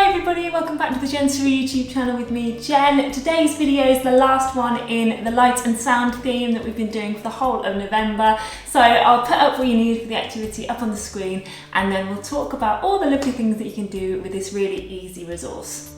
everybody, welcome back to the Jensory YouTube channel with me, Jen. Today's video is the last one in the light and sound theme that we've been doing for the whole of November. So I'll put up what you need for the activity up on the screen, and then we'll talk about all the lovely things that you can do with this really easy resource.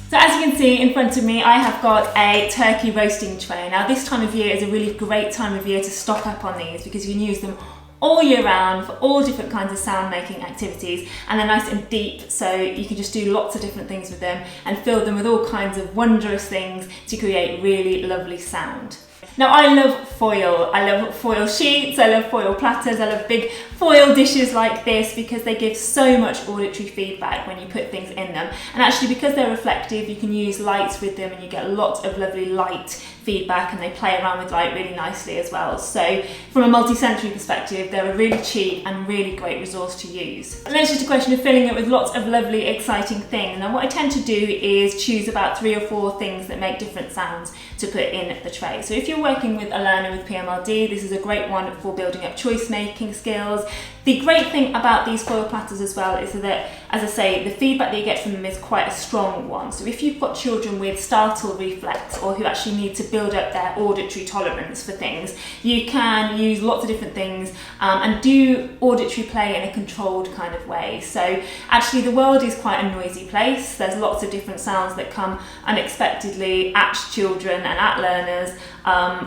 So as you can see in front of me, I have got a turkey roasting tray. Now this time of year is a really great time of year to stock up on these because you can use them all year round for all different kinds of sound making activities, and they're nice and deep, so you can just do lots of different things with them and fill them with all kinds of wondrous things to create really lovely sound. Now I love foil. I love foil sheets, I love foil platters, I love big foil dishes like this because they give so much auditory feedback when you put things in them. And actually because they're reflective, you can use lights with them and you get lots of lovely light feedback, and they play around with light really nicely as well. So from a multi-sensory perspective, they're a really cheap and really great resource to use. And then it's just a question of filling it with lots of lovely, exciting things. Now what I tend to do is choose about 3 or 4 things that make different sounds to put in the tray. So if you're working with a learner with PMLD, this is a great one for building up choice making skills. The great thing about these foil platters as well is that, as I say, the feedback that you get from them is quite a strong one. So if you've got children with startle reflex or who actually need to build up their auditory tolerance for things, you can use lots of different things and do auditory play in a controlled kind of way. So actually the world is quite a noisy place. There's lots of different sounds that come unexpectedly at children and at learners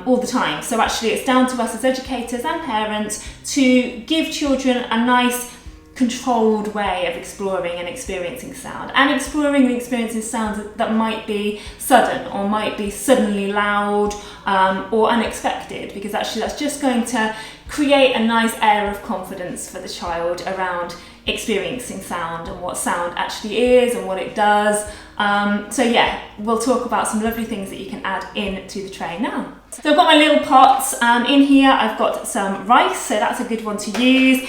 all the time. So actually it's down to us as educators and parents to give children a nice controlled way of exploring and experiencing sound, and exploring and experiencing sounds that might be sudden or might be suddenly loud or unexpected, because actually that's just going to create a nice air of confidence for the child around experiencing sound and what sound actually is and what it does. So yeah, we'll talk about some lovely things that you can add into the tray now. So I've got my little pots in here. I've got some rice, so that's a good one to use.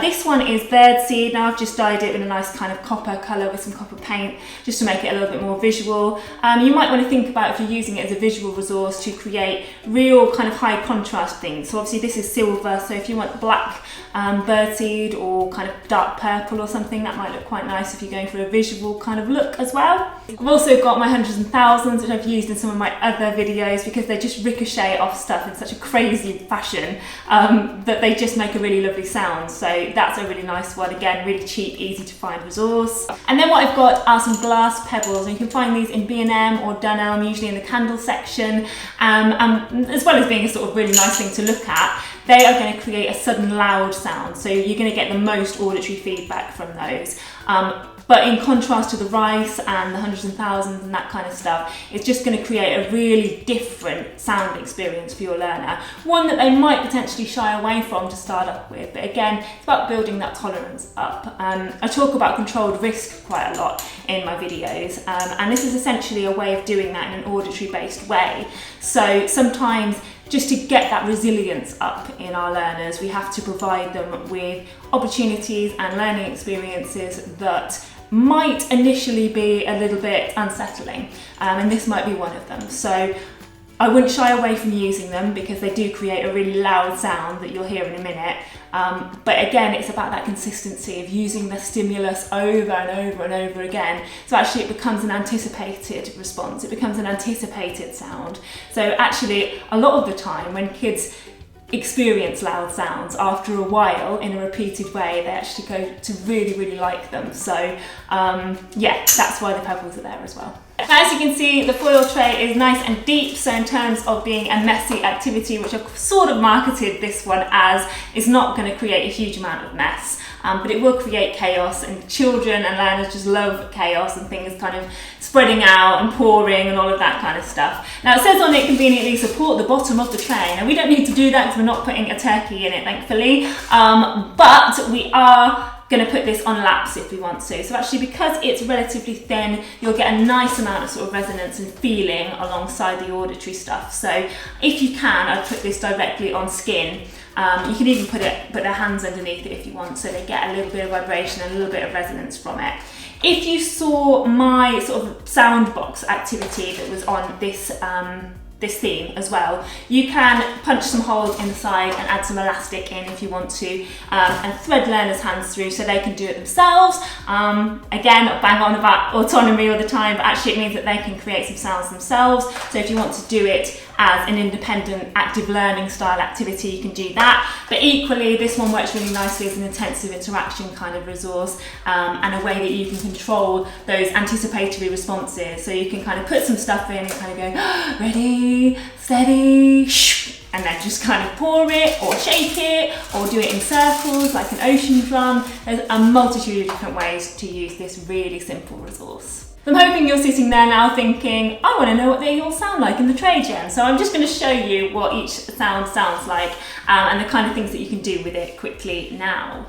This one is birdseed. Now I've just dyed it in a nice kind of copper colour with some copper paint just to make it a little bit more visual. You might want to think about, if you're using it as a visual resource, to create real kind of high contrast things. So obviously this is silver, so if you want black birdseed or kind of dark purple or something, that might look quite nice if you're going for a visual kind of look as well. I've also got my hundreds and thousands, which I've used in some of my other videos because they just ricochet off stuff in such a crazy fashion that they just make a really lovely sound. So that's a really nice one. Again, really cheap, easy to find resource. And then what I've got are some glass pebbles, and you can find these in B&M or Dunelm, usually in the candle section, as well as being a sort of really nice thing to look at. They are going to create a sudden loud sound, so you're going to get the most auditory feedback from those. But in contrast to the rice and the hundreds and thousands and that kind of stuff, it's just going to create a really different sound experience for your learner. One that they might potentially shy away from to start up with. But again, it's about building that tolerance up. I talk about controlled risk quite a lot in my videos. And this is essentially a way of doing that in an auditory based way. So sometimes, just to get that resilience up in our learners, we have to provide them with opportunities and learning experiences that might initially be a little bit unsettling, and this might be one of them. So I wouldn't shy away from using them because they do create a really loud sound that you'll hear in a minute. But again, it's about that consistency of using the stimulus over and over and over again. So actually it becomes an anticipated response. It becomes an anticipated sound. So actually a lot of the time when kids experience loud sounds, after a while, in a repeated way, they actually go to really, really like them. So yeah, that's why the pebbles are there as well. As you can see, the foil tray is nice and deep, so in terms of being a messy activity, which I've sort of marketed this one as, is not going to create a huge amount of mess, but it will create chaos, and children and learners just love chaos and things kind of spreading out and pouring and all of that kind of stuff. Now it says on it, conveniently support the bottom of the tray. Now we don't need to do that because we're not putting a turkey in it, thankfully, but we are going to put this on laps if we want to. So actually, because it's relatively thin, you'll get a nice amount of sort of resonance and feeling alongside the auditory stuff. So if you can, I'd put this directly on skin. You can even put their hands underneath it if you want, so they get a little bit of vibration and a little bit of resonance from it. If you saw my sort of sound box activity that was on this this theme as well. You can punch some holes in the side and add some elastic in if you want to, and thread learners' hands through so they can do it themselves. Again, not bang on about autonomy all the time, but actually it means that they can create some sounds themselves. So if you want to do it as an independent active learning style activity, you can do that. But equally, this one works really nicely as an intensive interaction kind of resource, and a way that you can control those anticipatory responses. So you can kind of put some stuff in and kind of go, ready, steady, shh, and then just kind of pour it or shake it or do it in circles like an ocean drum. There's a multitude of different ways to use this really simple resource. So I'm hoping you're sitting there now thinking, I want to know what they all sound like in the tray, Jen. So I'm just going to show you what each sound sounds like, and the kind of things that you can do with it quickly now.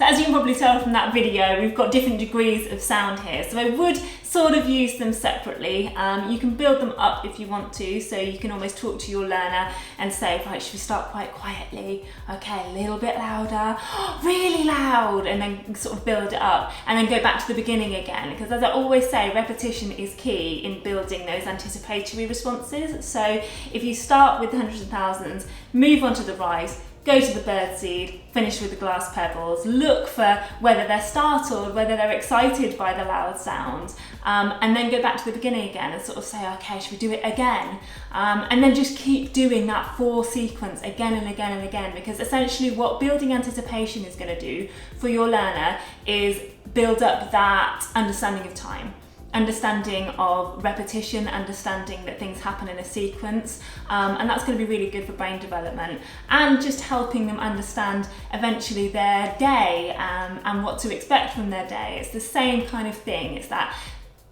As you can probably tell from that video, we've got different degrees of sound here, so I would sort of use them separately. You can build them up if you want to, so you can almost talk to your learner and say, right, should we start quite quietly? Okay, a little bit louder, really loud, and then sort of build it up, and then go back to the beginning again, because as I always say, repetition is key in building those anticipatory responses. So if you start with the hundreds and thousands, move on to the rise, go to the birdseed, finish with the glass pebbles, look for whether they're startled, whether they're excited by the loud sound, and then go back to the beginning again and sort of say, okay, should we do it again? And then just keep doing that 4 sequence again and again and again, because essentially what building anticipation is going to do for your learner is build up that understanding of time, understanding of repetition, understanding that things happen in a sequence, and that's going to be really good for brain development, and just helping them understand eventually their day, and what to expect from their day. It's the same kind of thing. It's that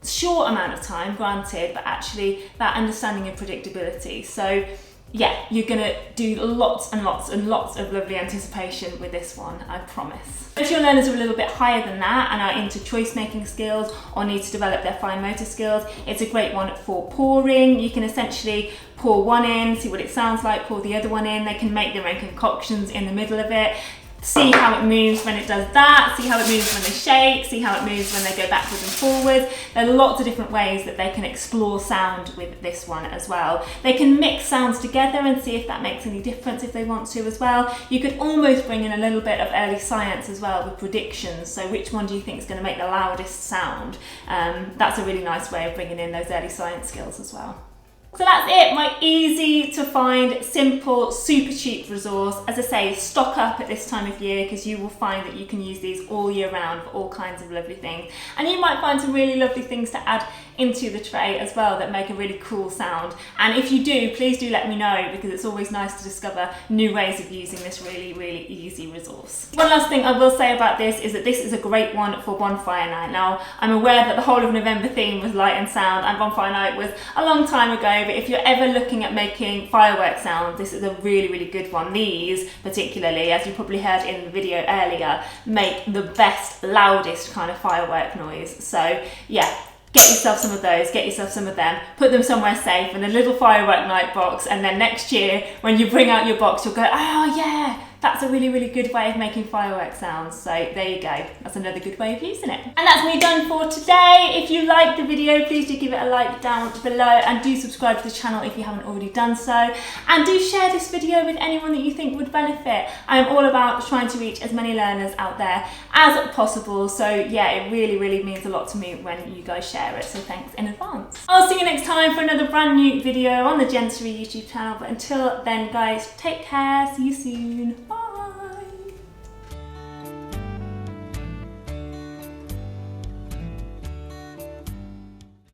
short amount of time, granted, but actually that understanding of predictability. So yeah, you're gonna do lots and lots and lots of lovely anticipation with this one, I promise. If your learners are a little bit higher than that and are into choice making skills or need to develop their fine motor skills, it's a great one for pouring. You can essentially pour one in, see what it sounds like, pour the other one in. They can make their own concoctions in the middle of it. See how it moves when it does that, see how it moves when they shake, see how it moves when they go backwards and forwards. There are lots of different ways that they can explore sound with this one as well. They can mix sounds together and see if that makes any difference if they want to as well. You could almost bring in a little bit of early science as well with predictions. So which one do you think is going to make the loudest sound? That's a really nice way of bringing in those early science skills as well. So that's it, my easy to find, simple, super cheap resource. As I say, stock up at this time of year because you will find that you can use these all year round for all kinds of lovely things. And you might find some really lovely things to add into the tray as well that make a really cool sound. And if you do, please do let me know, because it's always nice to discover new ways of using this really, really easy resource. One last thing I will say about this is that this is a great one for bonfire night. Now, I'm aware that the whole of November theme was light and sound, and bonfire night was a long time ago, but if you're ever looking at making fireworks sounds, this is a really, really good one. These particularly, as you probably heard in the video earlier, make the best, loudest kind of firework noise. So yeah, get yourself some of those, get yourself some of them, put them somewhere safe in a little firework night box, and then next year when you bring out your box, you'll go, oh yeah, that's a really, really good way of making firework sounds. So there you go, that's another good way of using it. And that's me done for today. If you liked the video, please do give it a like down below, and do subscribe to the channel if you haven't already done so. And do share this video with anyone that you think would benefit. I'm all about trying to reach as many learners out there as possible. So yeah, it really, really means a lot to me when you guys share it. So thanks in advance. I'll see you next time for another brand new video on the Jensory YouTube channel. But until then, guys, take care. See you soon.